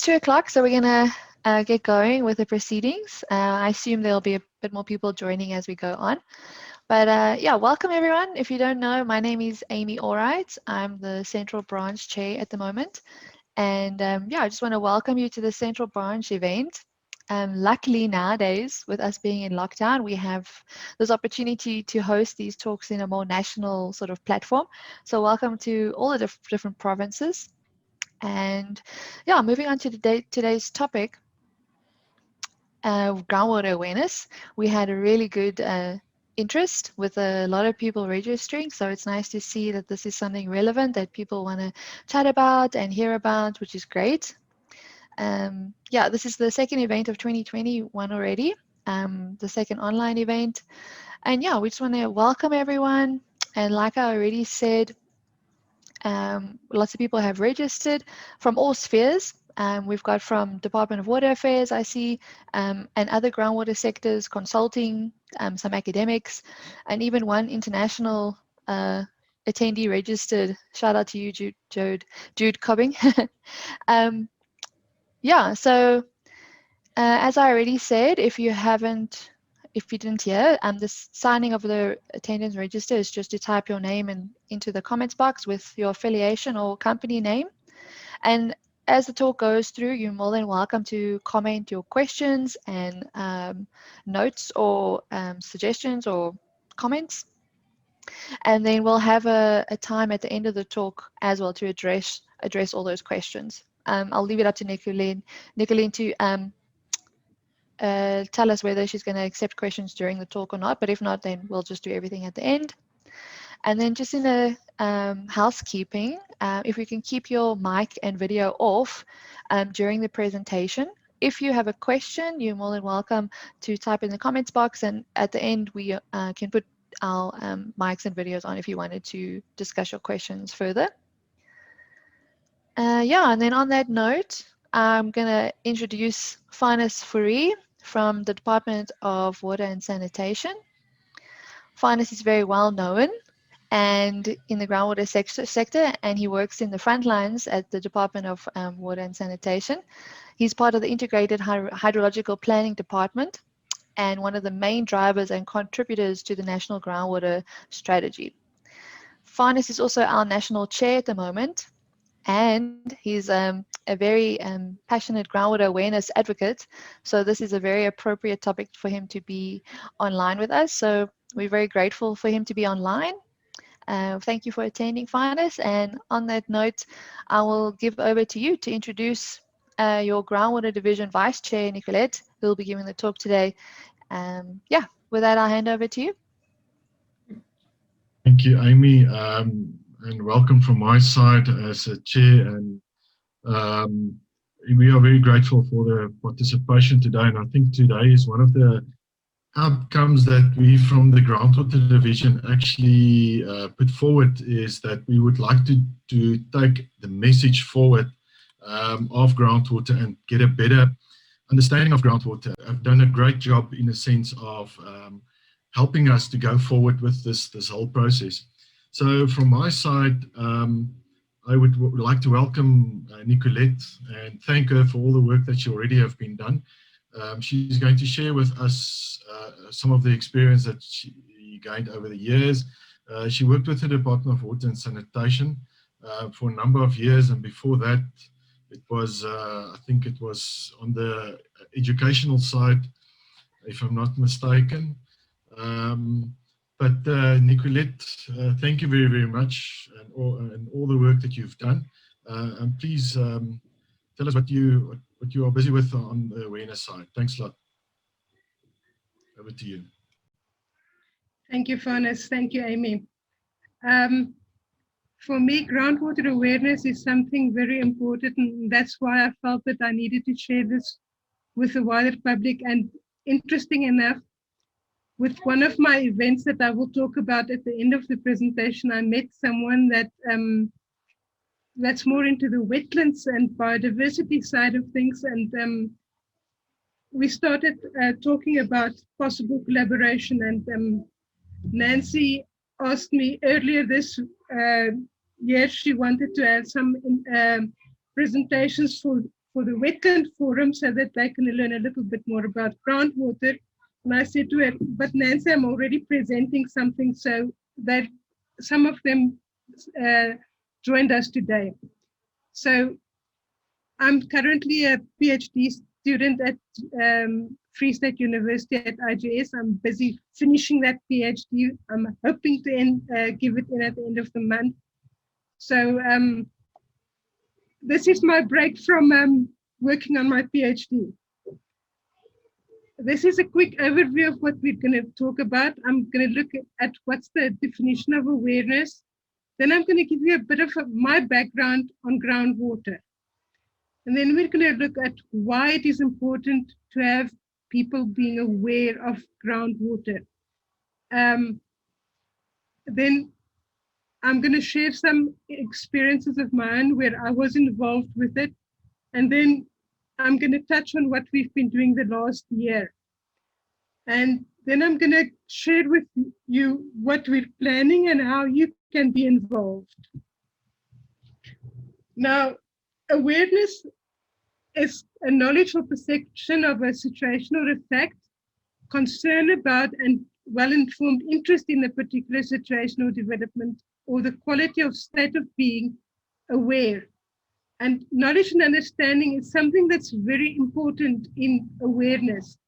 2:00, so we're going to get going with the proceedings. I assume there'll be a bit more people joining as we go on. But yeah, welcome everyone. If you don't know, my name is Amy Allright. I'm the Central Branch Chair at the moment. And yeah, I just want to welcome you to the Central Branch event. Luckily nowadays, with us being in lockdown, we have this opportunity to host these talks in a more national sort of platform. So welcome to all the different provinces. And yeah, moving on to today's topic, groundwater awareness. We had a really good interest with a lot of people registering, so it's nice to see that this is something relevant that people want to chat about and hear about, which is great. Yeah, this is the second event of 2021 already, the second online event. And yeah, we just want to welcome everyone. And like I already said, lots of people have registered from all spheres. We've got from Department of Water Affairs, I see, and other groundwater sectors, consulting, some academics, and even one international attendee registered. Shout out to you, Jude Cobbing. Yeah, so as I already said, if you didn't hear, the signing of the attendance register is just to type your name into the comments box with your affiliation or company name. And as the talk goes through, you're more than welcome to comment your questions and notes or suggestions or comments. And then we'll have a time at the end of the talk as well to address all those questions. I'll leave it up to Nicolette to tell us whether she's going to accept questions during the talk or not, but if not, then we'll just do everything at the end. And then just in the housekeeping, if we can keep your mic and video off during the presentation. If you have a question, you're more than welcome to type in the comments box, and at the end we can put our mics and videos on if you wanted to discuss your questions further. Yeah, and then on that note, I'm going to introduce Finus Fourie from the Department of Water and Sanitation. Finus is very well known and in the groundwater sector, and he works in the front lines at the Department of Water and Sanitation. He's part of the Integrated Hydrological Planning Department and one of the main drivers and contributors to the National Groundwater Strategy. Finus is also our National Chair at the moment, and he's a very passionate groundwater awareness advocate. So this is a very appropriate topic for him to be online with us. So we're very grateful for him to be online. Thank you for attending, Finus. And on that note, I will give over to you to introduce your Groundwater Division Vice Chair, Nicolette, who will be giving the talk today. Yeah, with that, I'll hand over to you. Thank you, Amy, and welcome from my side as a chair. And we are very grateful for the participation today. And I think today is one of the outcomes that we from the Groundwater Division actually put forward, is that we would like to take the message forward of groundwater and get a better understanding of groundwater. I've done a great job in the sense of helping us to go forward with this whole process. So from my side, I would like to welcome Nicolette and thank her for all the work that she already have been done. She's going to share with us some of the experience that she gained over the years. She worked with the Department of Water and Sanitation for a number of years, and before that, it was, I think it was on the educational side, if I'm not mistaken. But Nicolette, thank you very, very much, and all the work that you've done. And please tell us what you are busy with on the awareness side. Thanks a lot. Over to you. Thank you, Finus. Thank you, Amy. For me, groundwater awareness is something very important, and that's why I felt that I needed to share this with the wider public. And interesting enough, with one of my events that I will talk about at the end of the presentation, I met someone that that's more into the wetlands and biodiversity side of things, and we started talking about possible collaboration. And Nancy asked me earlier this year, she wanted to have some presentations for for the wetland forum so that they can learn a little bit more about groundwater. And I said to her, but Nancy, I'm already presenting something, so that some of them joined us today. So I'm currently a PhD student at Free State University at IGS. I'm busy finishing that PhD. I'm hoping to give it in at the end of the month. So this is my break from working on my PhD. This is a quick overview of what we're going to talk about. I'm going to look at what's the definition of awareness. Then I'm going to give you a bit of my background on groundwater. And then we're going to look at why it is important to have people being aware of groundwater. Then I'm going to share some experiences of mine where I was involved with it. And then I'm going to touch on what we've been doing the last year. And then I'm going to share with you what we're planning and how you can be involved. Now, awareness is a knowledge or perception of a situation or a fact, concern about and well-informed interest in a particular situation or development, or the quality of state of being aware. And knowledge and understanding is something that's very important in awareness.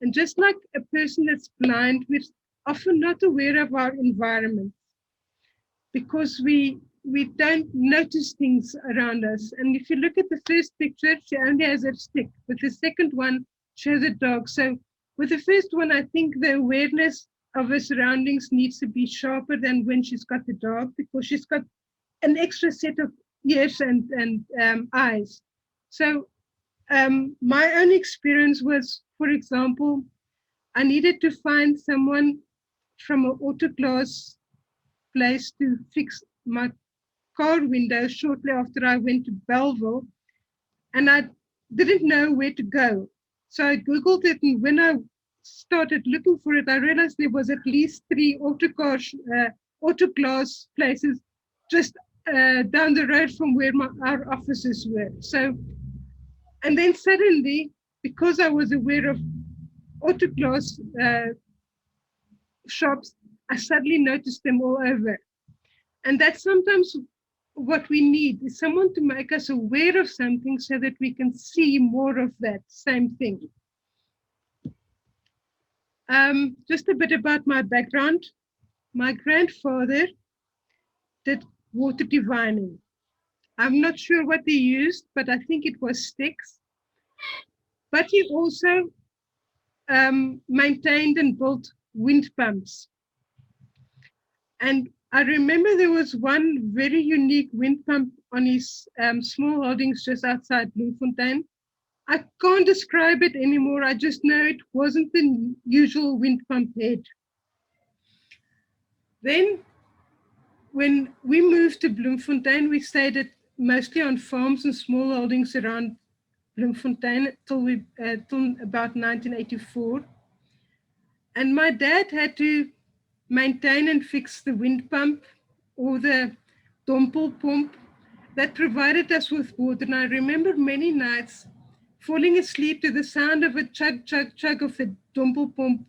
And just like a person that's blind, we're often not aware of our environment because we don't notice things around us. And if you look at the first picture, she only has a stick. With the second one, she has a dog. So with the first one, I think the awareness of her surroundings needs to be sharper than when she's got the dog, because she's got an extra set of ears and eyes. So my own experience was, for example, I needed to find someone from an auto glass place to fix my car window shortly after I went to Belleville, and I didn't know where to go. So I Googled it, and when I started looking for it, I realized there was at least 3 auto glass places just down the road from where our offices were. So, and then suddenly, because I was aware of auto glass shops, I suddenly noticed them all over. And that's sometimes what we need, is someone to make us aware of something so that we can see more of that same thing. Just a bit about my background. My grandfather did water divining. I'm not sure what he used, but I think it was sticks. But he also maintained and built wind pumps. And I remember there was one very unique wind pump on his small holdings just outside Bloemfontein. I can't describe it anymore. I just know it wasn't the usual wind pump head. Then when we moved to Bloemfontein, we stayed mostly on farms and small holdings around Bloemfontein till about 1984. And my dad had to maintain and fix the wind pump or the dompel pump that provided us with water. And I remember many nights falling asleep to the sound of a chug, chug, chug of the dompel pump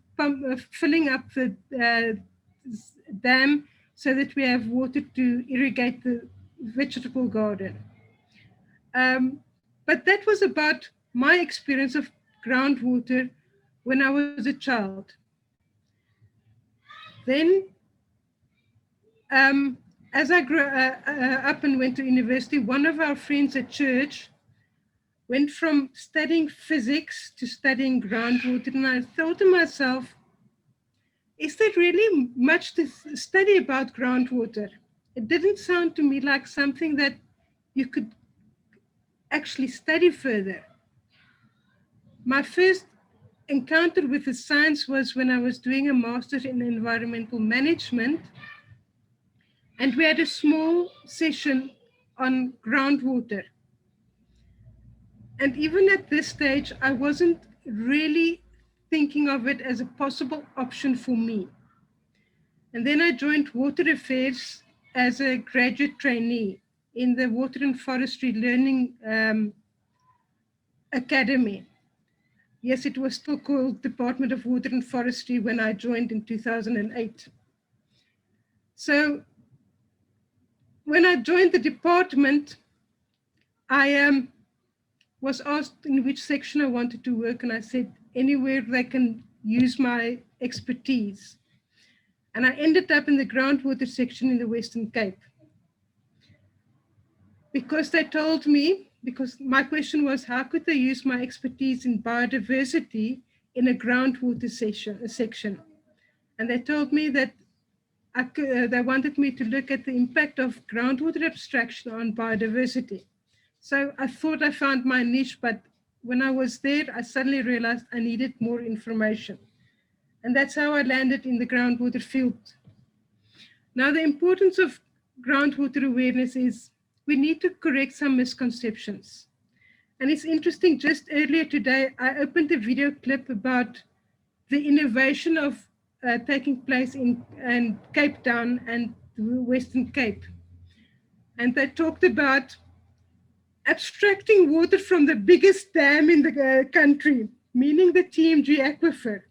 filling up the dam so that we have water to irrigate the vegetable garden. But that was about my experience of groundwater when I was a child. Then, as I grew up and went to university, one of our friends at church went from studying physics to studying groundwater. And I thought to myself, is there really much to study about groundwater? It didn't sound to me like something that you could actually study further. My first encounter with the science was when I was doing a master's in environmental management, and we had a small session on groundwater. And even at this stage, I wasn't really thinking of it as a possible option for me. And then I joined Water Affairs as a graduate trainee in the Water and Forestry Learning academy. Yes, it was still called Department of Water and Forestry when I joined in 2008. So when I joined the department, I was asked in which section I wanted to work, and I said anywhere they can use my expertise. And I ended up in the groundwater section in the Western Cape. Because they told me, because my question was, how could they use my expertise in biodiversity in a groundwater section? And they told me that they wanted me to look at the impact of groundwater abstraction on biodiversity. So I thought I found my niche, but when I was there, I suddenly realized I needed more information. And that's how I landed in the groundwater field. Now, the importance of groundwater awareness is we need to correct some misconceptions. And it's interesting, just earlier today, I opened a video clip about the innovation of taking place in Cape Town and the Western Cape. And they talked about abstracting water from the biggest dam in the country, meaning the TMG aquifer.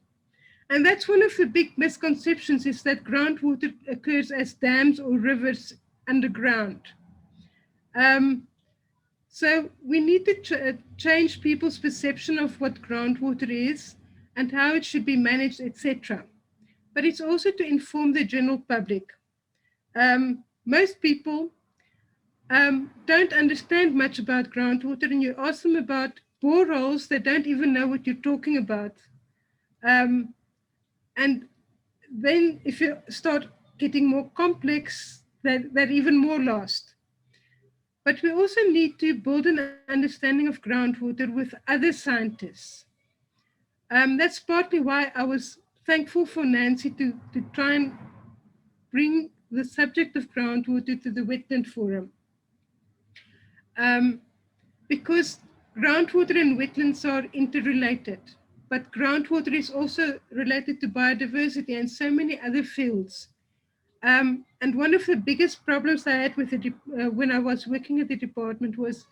And that's one of the big misconceptions, is that groundwater occurs as dams or rivers underground. So we need to change people's perception of what groundwater is and how it should be managed, etc. But it's also to inform the general public. Most people don't understand much about groundwater, and you ask them about boreholes, they don't even know what you're talking about. And then if you start getting more complex, they're even more lost. But we also need to build an understanding of groundwater with other scientists. That's partly why I was thankful for Nancy to try and bring the subject of groundwater to the Wetland Forum. Because groundwater and wetlands are interrelated, but groundwater is also related to biodiversity and so many other fields. And one of the biggest problems I had with when I was working at the department was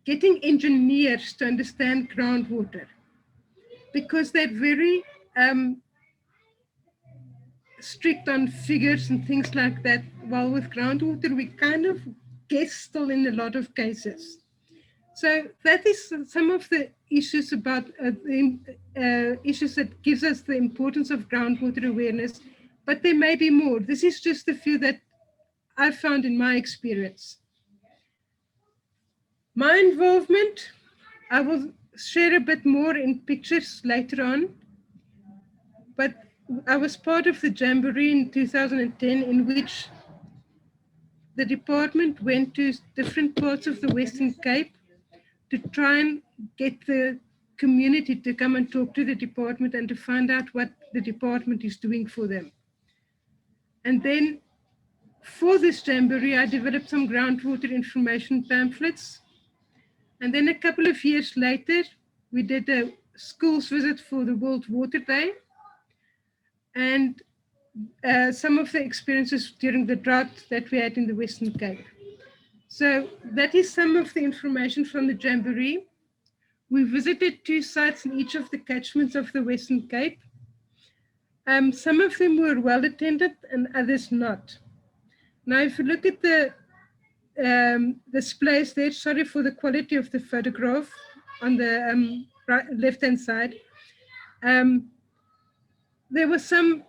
getting engineers to understand groundwater, because they're very strict on figures and things like that. While with groundwater, we kind of guess still in a lot of cases. So that is some of the issues about issues that gives us the importance of groundwater awareness. But there may be more. This is just a few that I found in my experience. My involvement, I will share a bit more in pictures later on, but I was part of the Jamboree in 2010, in which the department went to different parts of the Western Cape to try and get the community to come and talk to the department and to find out what the department is doing for them. And then for this Jamboree, I developed some groundwater information pamphlets. And then a couple of years later, we did a school's visit for the World Water Day, and some of the experiences during the drought that we had in the Western Cape. So that is some of the information from the Jamboree. We visited 2 sites in each of the catchments of the Western Cape. Some of them were well attended and others not. Now, if you look at the displays there, sorry for the quality of the photograph on the left-hand side, there was some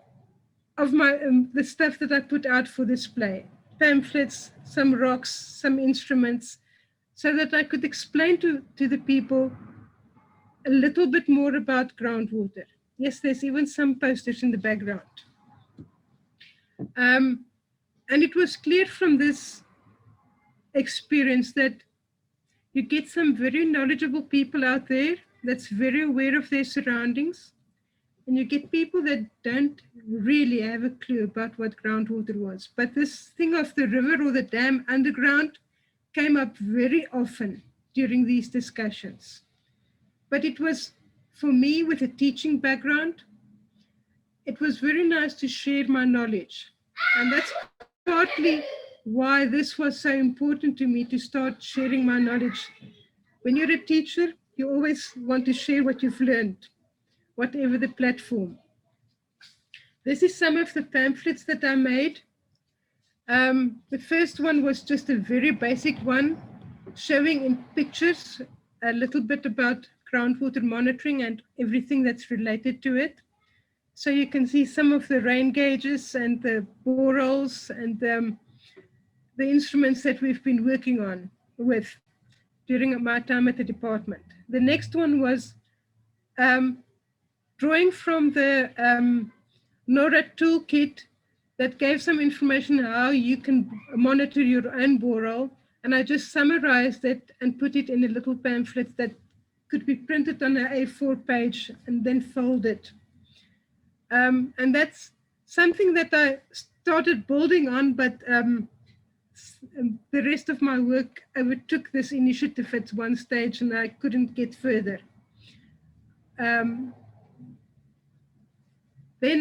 of my the stuff that I put out for display, pamphlets, some rocks, some instruments, so that I could explain to the people a little bit more about groundwater. Yes, there's even some posters in the background. And it was clear from this experience that you get some very knowledgeable people out there that's very aware of their surroundings, and you get people that don't really have a clue about what groundwater was. But this thing of the river or the dam underground came up very often during these discussions. But it was, for me, with a teaching background, it was very nice to share my knowledge. And that's partly why this was so important to me, to start sharing my knowledge. When you're a teacher, you always want to share what you've learned, whatever the platform. This is some of the pamphlets that I made. The first one was just a very basic one, showing in pictures a little bit about groundwater monitoring and everything that's related to it. So you can see some of the rain gauges and the boreholes and the instruments that we've been working on with during my time at the department. The next one was drawing from the NORA toolkit that gave some information how you can monitor your own borehole. And I just summarized it and put it in a little pamphlet that could be printed on an A4 page and then folded. And that's something that I started building on, but the rest of my work overtook this initiative at one stage and I couldn't get further. Then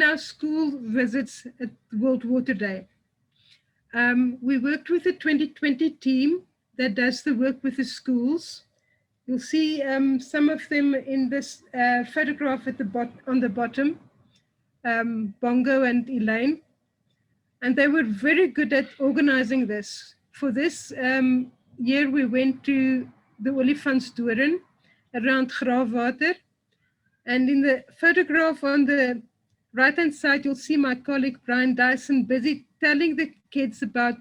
our school visits at World Water Day. We worked with the 2020 team that does the work with the schools. You'll see some of them in this photograph at on the bottom, Bongo and Elaine. And they were very good at organizing this. For this year, we went to the Olifantsdoorn around Groundwater. And in the photograph on the right-hand side, you'll see my colleague Brian Dyson busy telling the kids about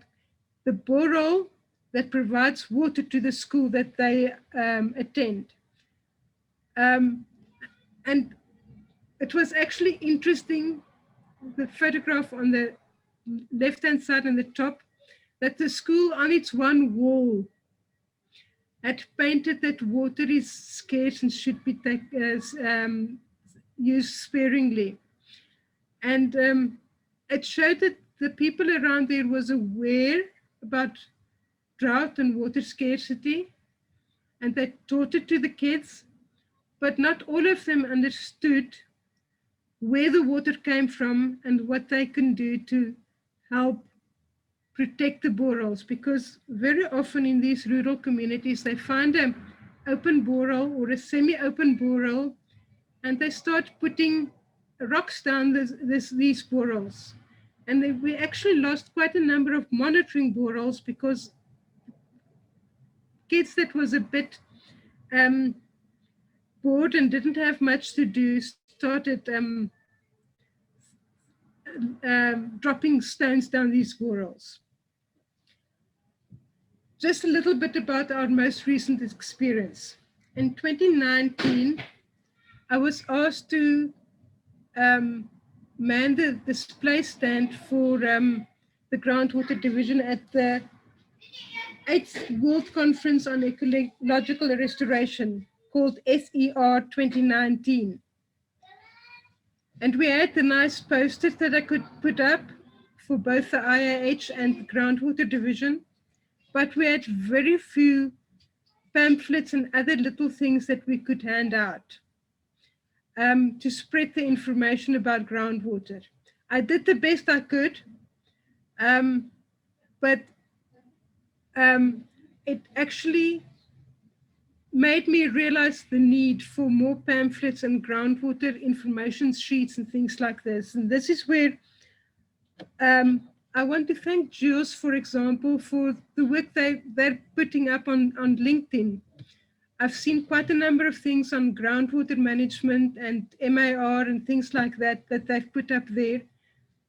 the borehole that provides water to the school that they attend. And it was actually interesting, the photograph on the left-hand side on the top, that the school on its one wall had painted that water is scarce and should be used sparingly. And it showed that the people around there was aware about drought and water scarcity, and they taught it to the kids, but not all of them understood where the water came from and what they can do to help protect the boreholes, because very often in these rural communities, they find an open borehole or a semi-open borehole, and they start putting rocks down these boreholes. And we actually lost quite a number of monitoring boreholes because kids that was a bit bored and didn't have much to do started dropping stones down these boreholes. Just a little bit about our most recent experience. In 2019, I was asked to man the display stand for the Groundwater Division at the 8th World Conference on Ecological Restoration, called SER 2019. And we had the nice posters that I could put up for both the IAH and the Groundwater Division, but we had very few pamphlets and other little things that we could hand out to spread the information about groundwater. I did the best I could, but it actually made me realize the need for more pamphlets and groundwater information sheets and things like this. And this is where I want to thank Jules, for example, for the work they're putting up on LinkedIn. I've seen quite a number of things on groundwater management and MAR and things like that they've put up there.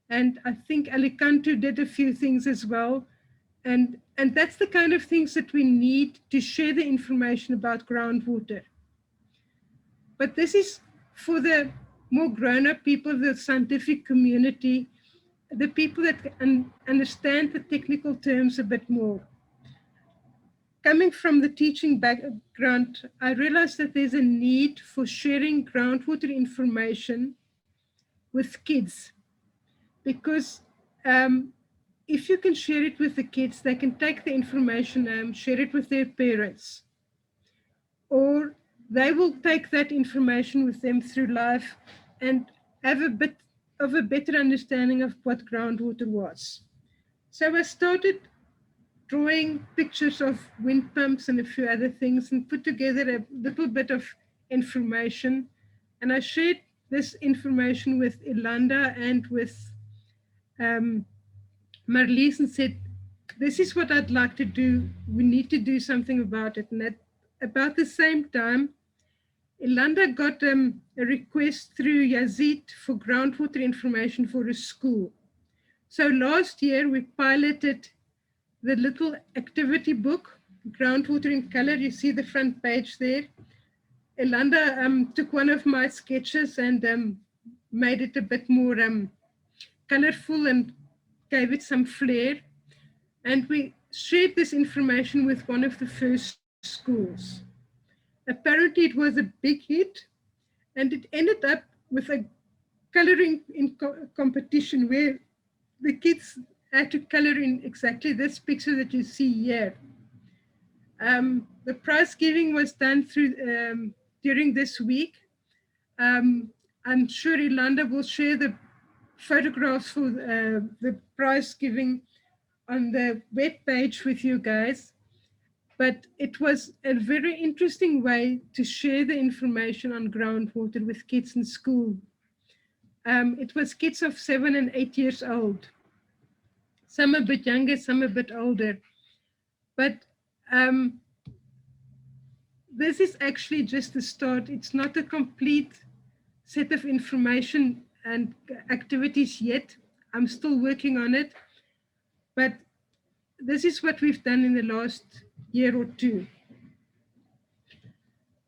And I think Alicanto did a few things as well. And that's the kind of things that we need to share the information about groundwater. But this is for the more grown-up people, the scientific community, the people that understand the technical terms a bit more. Coming from the teaching background, I realized that there's a need for sharing groundwater information with kids, because if you can share it with the kids, they can take the information and share it with their parents, or they will take that information with them through life and have a bit of a better understanding of what groundwater was. So I started drawing pictures of wind pumps and a few other things and put together a little bit of information. And I shared this information with Ilanda and with Marlies and said, this is what I'd like to do. We need to do something about it. And at about the same time, Ilanda got a request through Yazid for groundwater information for a school. So last year we piloted the little activity book, Groundwater in Color. You see the front page there. Ilanda took one of my sketches and made it a bit more colorful and gave it some flair. And we shared this information with one of the first schools. Apparently it was a big hit, and it ended up with a coloring in competition where the kids had to color in exactly this picture that you see here. The prize giving was done through during this week. I'm sure Ilanda will share the photographs for the prize giving on the web page with you guys. But it was a very interesting way to share the information on groundwater with kids in school. It was kids of 7 and 8 years old. Some a bit younger, some a bit older. But this is actually just the start. It's not a complete set of information and activities yet. I'm still working on it. But this is what we've done in the last year or two.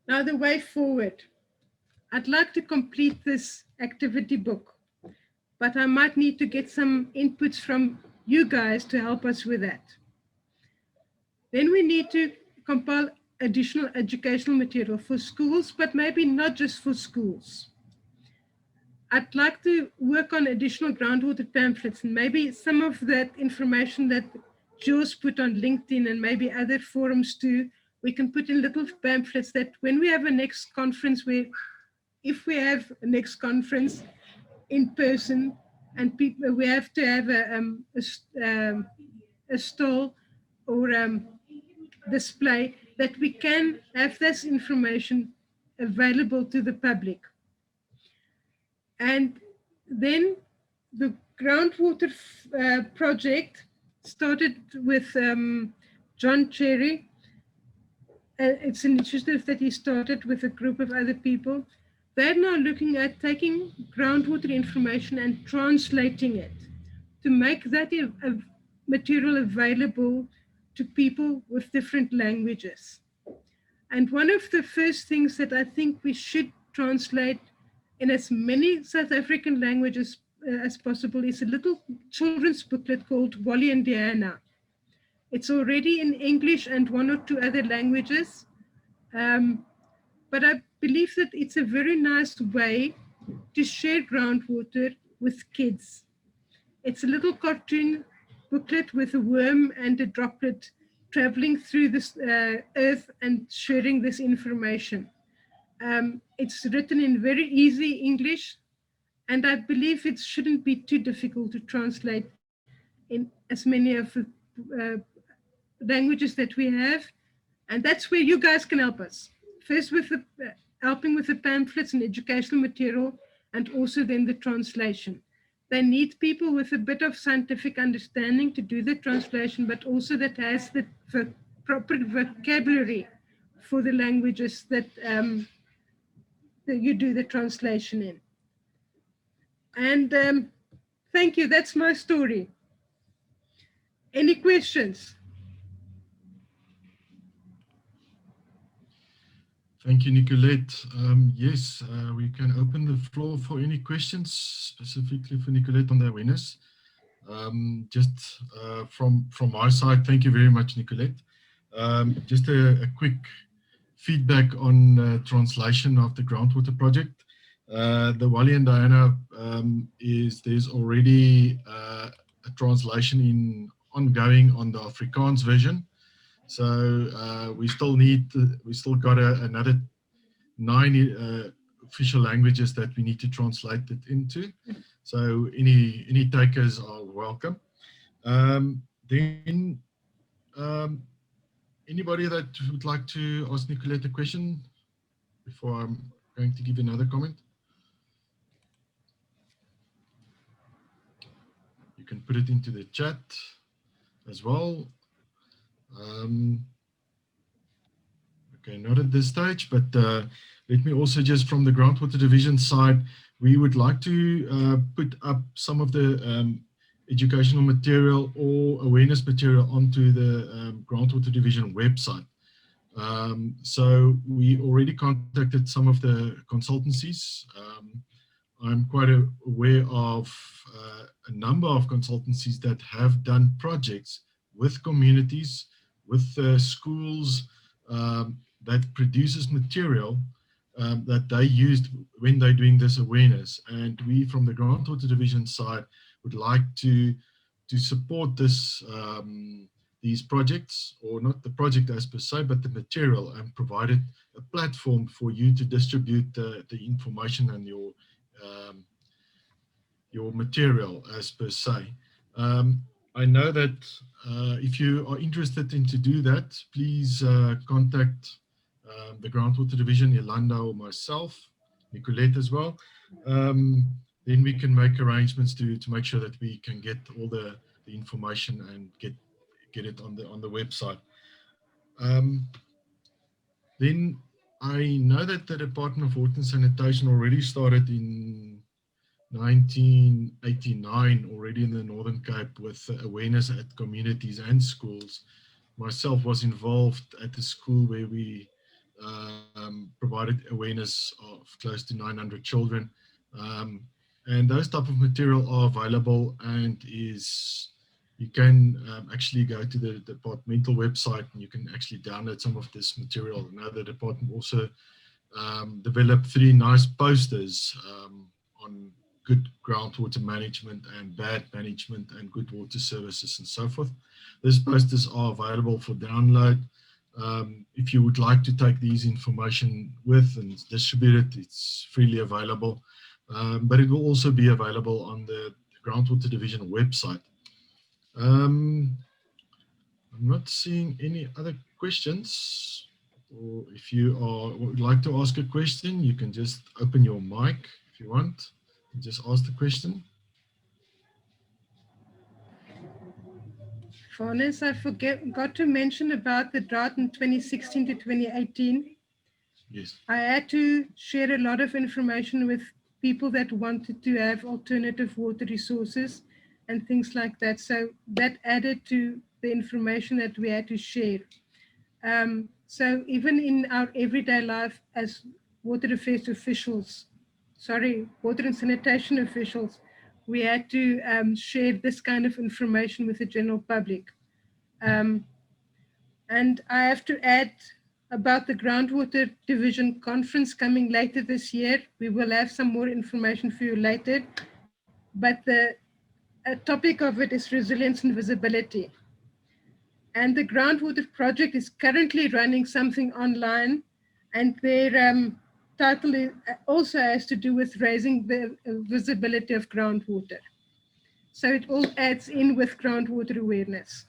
Now the way forward. I'd like to complete this activity book, but I might need to get some inputs from you guys to help us with that. Then we need to compile additional educational material for schools, but maybe not just for schools. I'd like to work on additional groundwater pamphlets, and maybe some of that information that Jules put on LinkedIn and maybe other forums too, we can put in little pamphlets that when we have a next conference, if we have a next conference in person and people, we have to have a stall or display, that we can have this information available to the public. And then the groundwater project started with John Cherry. It's an initiative that he started with a group of other people. They're now looking at taking groundwater information and translating it to make that material available to people with different languages. And one of the first things that I think we should translate in as many South African languages as possible is a little children's booklet called Wally and Diana. It's already in English and 1 or 2 other languages, but I believe that it's a very nice way to share groundwater with kids. It's a little cartoon booklet with a worm and a droplet traveling through this earth and sharing this information. It's written in very easy English, and I believe it shouldn't be too difficult to translate in as many of the languages that we have. And that's where you guys can help us. First with the helping with the pamphlets and educational material, and also then the translation. They need people with a bit of scientific understanding to do the translation, but also that has the proper vocabulary for the languages that you do the translation in. And thank you, that's my story. Any questions? Thank you, Nicolette. Yes, we can open the floor for any questions, specifically for Nicolette on the awareness. Just from my side, thank you very much, Nicolette. Just a quick feedback on translation of the groundwater project. The Wally and Diana there's already a translation ongoing on the Afrikaans version. So we still got another 9 official languages that we need to translate it into. So any takers are welcome. Then Anybody that would like to ask Nicolette a question before I'm going to give another comment? You can put it into the chat as well. Okay, not at this stage, but let me also just from the Groundwater Division side, we would like to put up some of the educational material or awareness material onto the Groundwater Division website. So we already contacted some of the consultancies. I'm quite aware of a number of consultancies that have done projects with communities, with schools, that produces material that they used when they're doing this awareness. And we from the Groundwater Division side would like to support this these projects, or not the project as per se, but the material, and provided a platform for you to distribute the information and your material as per se. I know that if you are interested in to do that, please contact the Groundwater Division, Yolanda or myself, Nicolette as well. Then we can make arrangements to make sure that we can get all the information and get it on the website. Then I know that the Department of Water and Sanitation already started in 1989 already in the Northern Cape with awareness at communities and schools. Myself was involved at the school where we provided awareness of close to 900 children. And those type of material are available, and you can actually go to the departmental website and you can actually download some of this material. Now the department also developed 3 nice posters on good groundwater management and bad management and good water services and so forth. These posters are available for download. If you would like to take these information with and distribute it, it's freely available. But it will also be available on the Groundwater Division website. I'm not seeing any other questions. Or if you would like to ask a question, you can just open your mic if you want and just ask the question. Vanessa, I forgot to mention about the drought in 2016 to 2018. Yes. I had to share a lot of information with people that wanted to have alternative water resources and things like that. So that added to the information that we had to share. So even in our everyday life as water affairs officials, water and sanitation officials, we had to share this kind of information with the general public. And I have to add about the Groundwater Division conference coming later this year. We will have some more information for you later, but the topic of it is resilience and visibility. And the Groundwater Project is currently running something online, and their title also has to do with raising the visibility of groundwater. So it all adds in with groundwater awareness.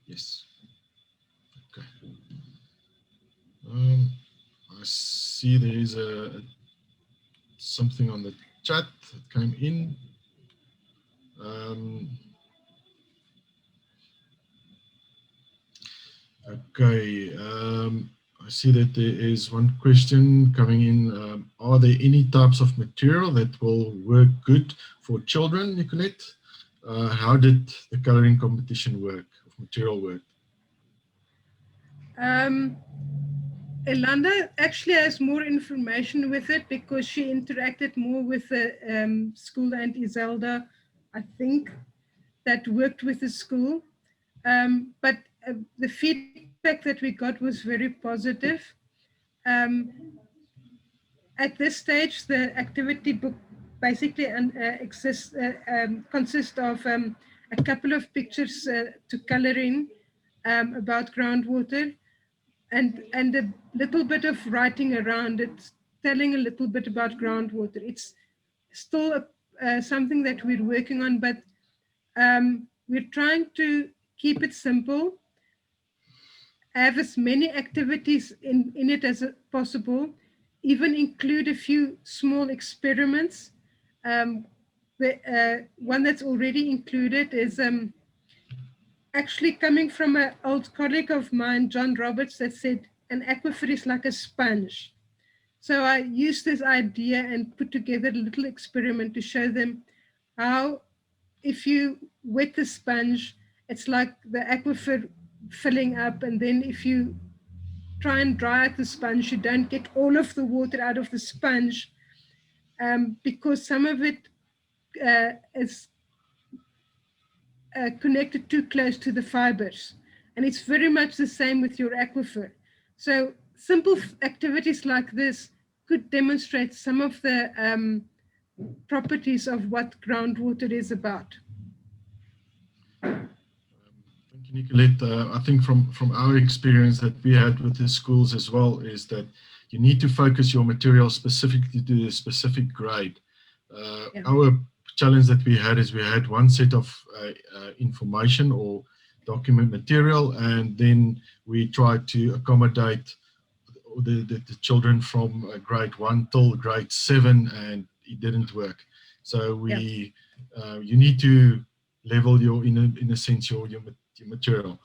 Yes. Okay. I see there is something on the chat that came in. Okay. I see that there is one question coming in. Are there any types of material that will work good for children, Nicolette? How did the coloring competition work, of material work? Elanda actually has more information with it because she interacted more with the school and Iselda, I think, that worked with the school. But the feedback that we got was very positive. At this stage, the activity book basically consists of a couple of pictures to color in about groundwater, and a little bit of writing around it, telling a little bit about groundwater. It's still something that we're working on, but we're trying to keep it simple, have as many activities in it as possible, even include a few small experiments. The one that's already included is actually coming from an old colleague of mine, John Roberts, that said an aquifer is like a sponge. So I used this idea and put together a little experiment to show them how, if you wet the sponge, it's like the aquifer filling up, and then if you try and dry out the sponge, you don't get all of the water out of the sponge, because some of it is connected too close to the fibers. And it's very much the same with your aquifer. So simple activities like this could demonstrate some of the properties of what groundwater is about. Thank you, Nicolette. I think from our experience that we had with the schools as well is that you need to focus your material specifically to the specific grade. Yeah. Our challenge that we had is we had one set of information or document material, and then we tried to accommodate the children from grade 1 till grade 7, and it didn't work. So we you need to level your in a sense your material.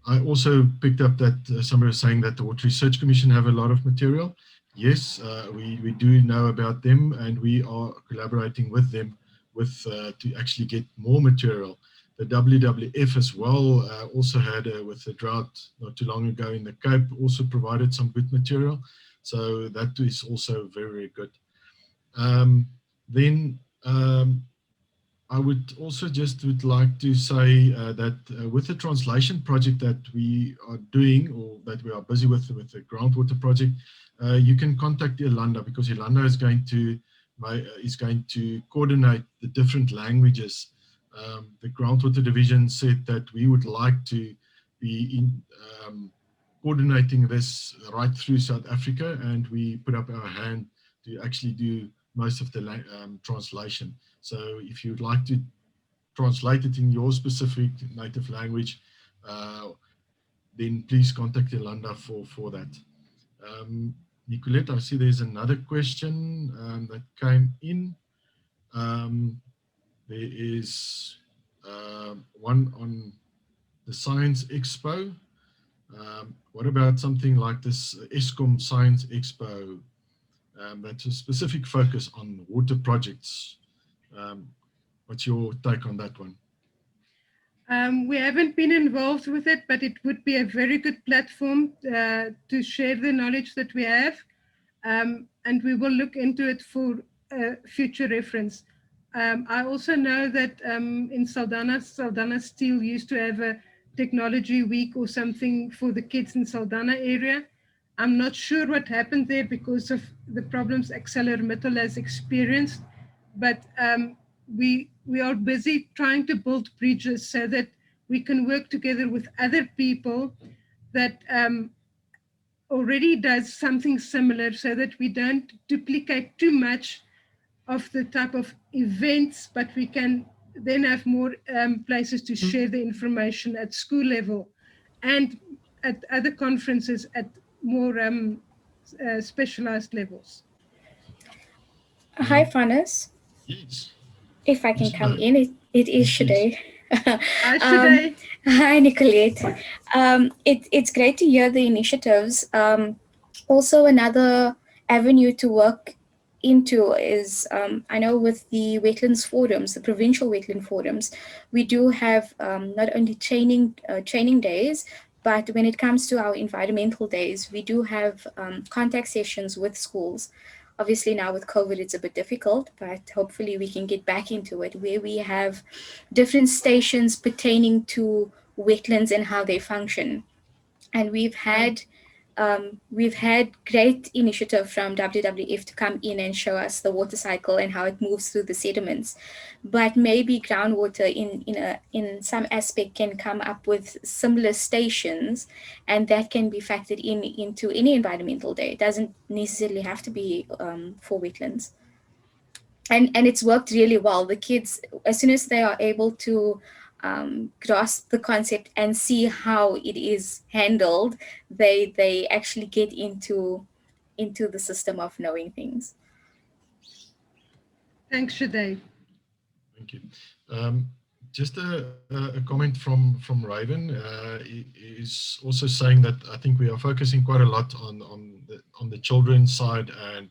I also picked up that somebody was saying that the Water Research Commission have a lot of material. Yes, we do know about them, and we are collaborating with them to actually get more material. The WWF as well also had, with the drought not too long ago in the Cape, also provided some good material. So that is also very, very good. I would also would like to say that with the translation project that we are doing, or that we are busy with the groundwater project, you can contact Yolanda, because Yolanda is going to coordinate the different languages. The groundwater division said that we would like to be in coordinating this right through South Africa, and we put up our hand to actually do most of the translation. So if you'd like to translate it in your specific native language, then please contact Yolanda for that. Nicolette, I see there's another question that came in. There is one on the Science Expo. What about something like this ESCOM Science Expo? That's a specific focus on water projects. What's your take on that one? We haven't been involved with it, but it would be a very good platform to share the knowledge that we have, and we will look into it for future reference. I also know that in Saldanha Steel used to have a technology week or something for the kids in Saldanha area. I'm not sure what happened there because of the problems ArcelorMittal has experienced, but we are busy trying to build bridges so that we can work together with other people that already does something similar, so that we don't duplicate too much of the type of events, but we can then have more places to share the information at school level and at other conferences at more specialized levels. Hi, Fanis. Yes. If I can come in, it is Shade. Hi, Shade. Hi, Nicolette. It's great to hear the initiatives. Also, another avenue to work into is, I know with the wetlands forums, the provincial wetland forums, we do have not only training days, but when it comes to our environmental days, we do have contact sessions with schools. Obviously now with COVID, it's a bit difficult, but hopefully we can get back into it, where we have different stations pertaining to wetlands and how they function. And we've had great initiative from WWF to come in and show us the water cycle and how it moves through the sediments. But maybe groundwater in some aspect can come up with similar stations, and that can be factored into any environmental day. It doesn't necessarily have to be for wetlands. And it's worked really well. The kids, as soon as they are able to grasp the concept and see how it is handled, they actually get into the system of knowing things. Thanks, Shade. Thank you. Just a comment from Raven. Is also saying that I think we are focusing quite a lot on the children's side and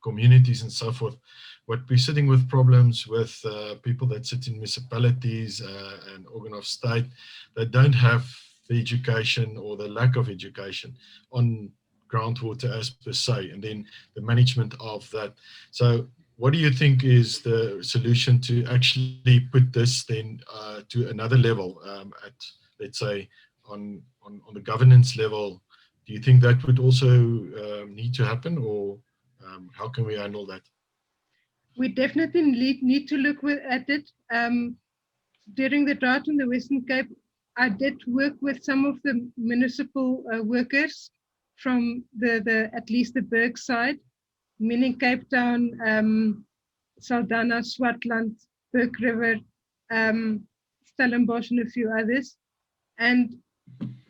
communities and so forth. But we're sitting with problems with people that sit in municipalities and organ of state that don't have the education or the lack of education on groundwater as per se, and then the management of that. So what do you think is the solution to actually put this then to another level at, let's say, on the governance level? Do you think that would also need to happen, or how can we handle that? We definitely need to look at it. During the drought in the Western Cape, I did work with some of the municipal workers from the at least the Berg side, meaning Cape Town, Saldanha, Swartland, Berg River, Stellenbosch, and a few others. And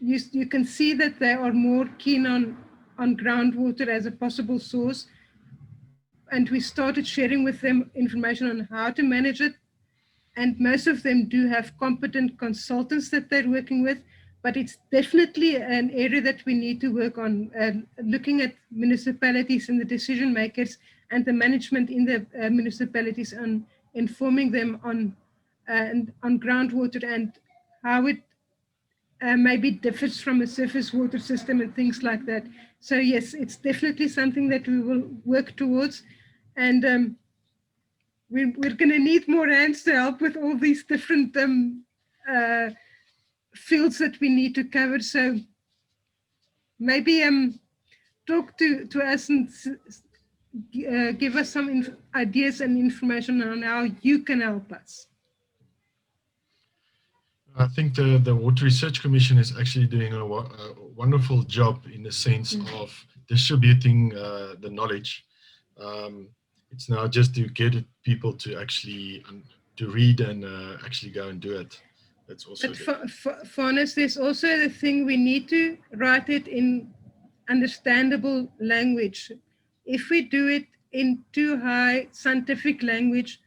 you can see that they are more keen on groundwater as a possible source. And we started sharing with them information on how to manage it. And most of them do have competent consultants that they're working with, but it's definitely an area that we need to work on, looking at municipalities and the decision makers and the management in the municipalities, and informing them on groundwater and how it maybe differs from a surface water system and things like that. So yes, it's definitely something that we will work towards. And we're going to need more hands to help with all these different fields that we need to cover. So maybe talk to us and give us some ideas and information on how you can help us. I think the Water Research Commission is actually doing a wonderful job in the sense of distributing the knowledge. It's now just to get people to actually to read and actually go and do it. That's also but for honest, there's also the thing, we need to write it in understandable language. If we do it in too high scientific language,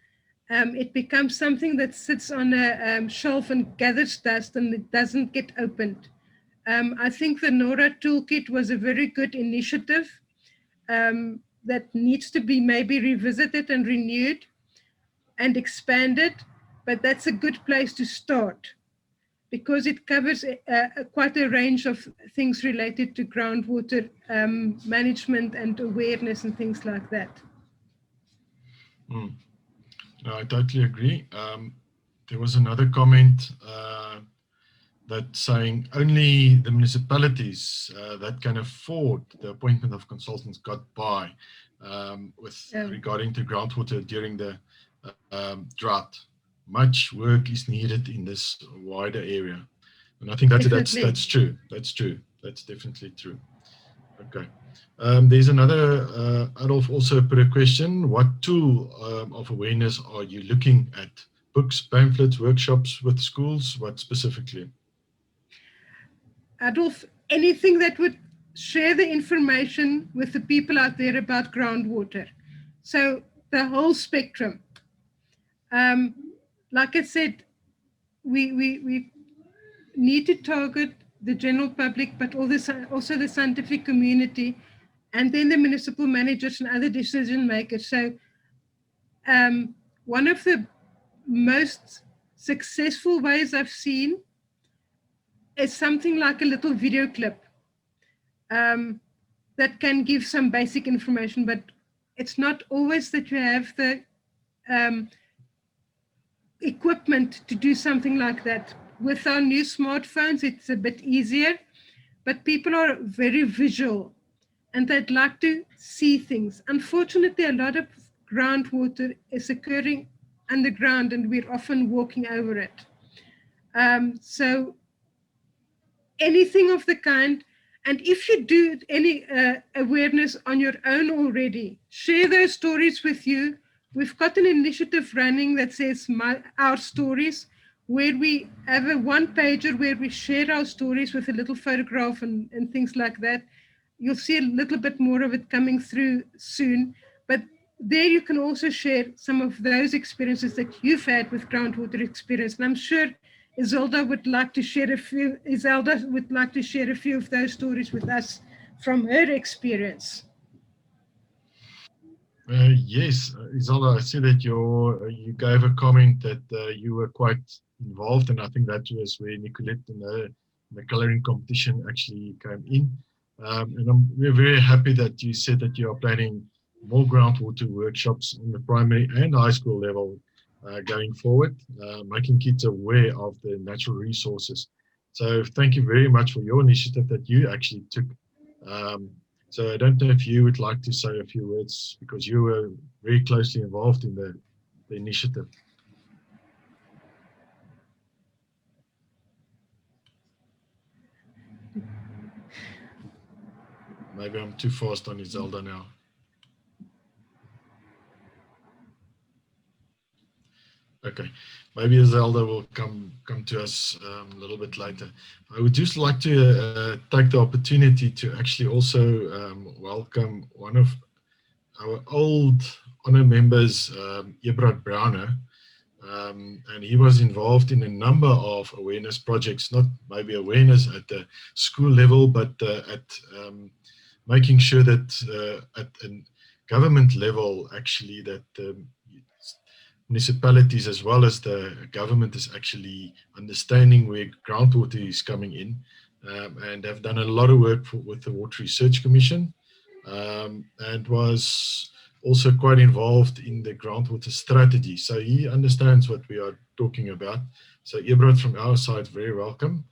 it becomes something that sits on a shelf and gathers dust and it doesn't get opened. I think the NORA toolkit was a very good initiative that needs to be maybe revisited and renewed and expanded, but that's a good place to start because it covers quite a range of things related to groundwater management and awareness and things like that. No, I totally agree. There was another comment that saying only the municipalities that can afford the appointment of consultants got by with regarding to groundwater during the drought. Much work is needed in this wider area, and I think that's true. That's true. That's definitely true. Okay. There's another, Adolf also put a question. What tool of awareness are you looking at? Books, pamphlets, workshops with schools? What specifically? Adolf, anything that would share the information with the people out there about groundwater. So the whole spectrum. Like I said, we need to target the general public, but also the scientific community, and then the municipal managers and other decision makers. So one of the most successful ways I've seen is something like a little video clip that can give some basic information, but it's not always that you have the equipment to do something like that. With our new smartphones, it's a bit easier, but people are very visual and they'd like to see things. Unfortunately, a lot of groundwater is occurring underground and we're often walking over it. So anything of the kind, and if you do any awareness on your own already, share those stories with you. We've got an initiative running that says our stories, where we have a one-pager where we share our stories with a little photograph and things like that. You'll see a little bit more of it coming through soon. But there you can also share some of those experiences that you've had with groundwater experience. And I'm sure Isolde would like to share a few of those stories with us from her experience. Yes, Isolde, I see that you gave a comment that you were quite involved, and I think that was where Nicolette and the coloring competition actually came in. And we're very happy that you said that you are planning more groundwater workshops on the primary and high school level going forward, making kids aware of the natural resources. So thank you very much for your initiative that you actually took. So I don't know if you would like to say a few words because you were very closely involved in the initiative. Maybe I'm too fast on Isolde now. Okay, maybe Isolde will come to us a little bit later. I would just like to take the opportunity to actually also welcome one of our old honor members, Ebrard Browner. And he was involved in a number of awareness projects, not maybe awareness at the school level, but at making sure that at a government level, actually, that municipalities as well as the government is actually understanding where groundwater is coming in, and have done a lot of work with the Water Research Commission, and was also quite involved in the groundwater strategy. So he understands what we are talking about. So Ebrard, from our side, very welcome.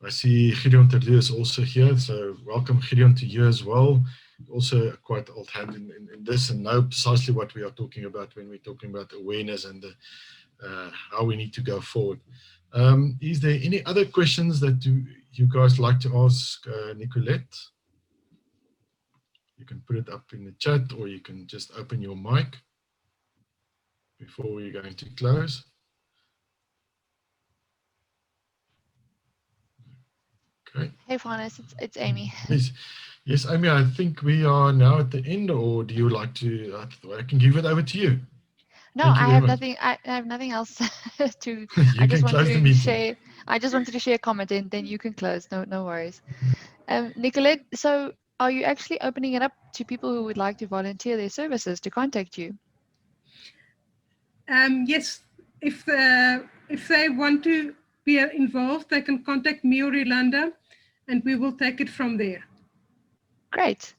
I see Gideon Terdu is also here. So welcome, Gideon, to you as well. Also quite old hand in this and know precisely what we are talking about when we're talking about awareness and how we need to go forward. Is there any other questions that you guys like to ask Nicolette? You can put it up in the chat, or you can just open your mic before we're going to close. Okay. Hey, Faunus, it's Amy. Yes, Amy, I think we are now at the end, or do you like to, I can give it over to you. No, I have nothing. I have nothing else to. I just wanted to share. I just wanted to share a comment, and then you can close. No worries. Nicolette, so are you actually opening it up to people who would like to volunteer their services to contact you? Yes, if they want to be involved, they can contact me or Yolanda, and we will take it from there. Great.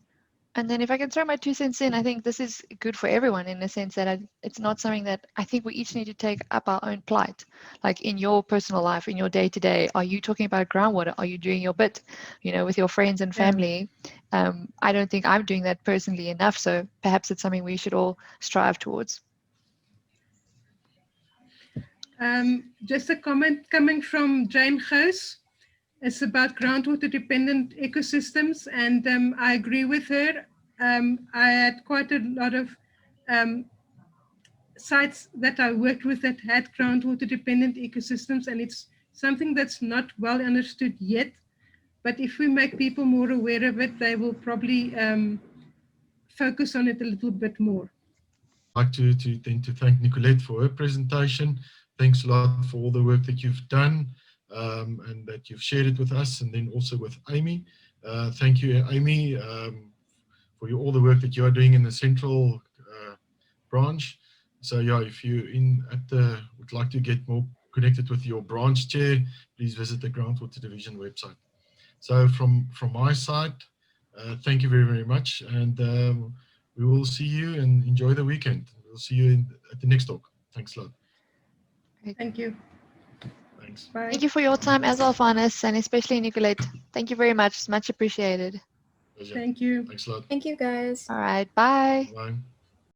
And then if I can throw my 2 cents in, I think this is good for everyone in the sense that it's not something that I think we each need to take up our own plight. Like in your personal life, in your day-to-day, are you talking about groundwater? Are you doing your bit, with your friends and family? Yeah. I don't think I'm doing that personally enough. So perhaps it's something we should all strive towards. Just a comment coming from Jane Goos. It's about groundwater dependent ecosystems, and I agree with her. I had quite a lot of sites that I worked with that had groundwater dependent ecosystems, and it's something that's not well understood yet. But if we make people more aware of it, they will probably focus on it a little bit more. I'd like to thank Nicolette for her presentation. Thanks a lot for all the work that you've done. And that you've shared it with us, and then also with Amy. Thank you, Amy, for all the work that you are doing in the central branch. So yeah, if you would like to get more connected with your branch chair, please visit the Groundwater Division website. So from my side, thank you very, very much, and we will see you and enjoy the weekend. We'll see you at the next talk. Thanks a lot. Thank you. Thanks. Bye. Thank you for your time as well, Faunus, and especially Nicolette. Thank you very much. It's much appreciated. Thank you. Thanks a lot. Thank you, guys. All right. Bye. Bye.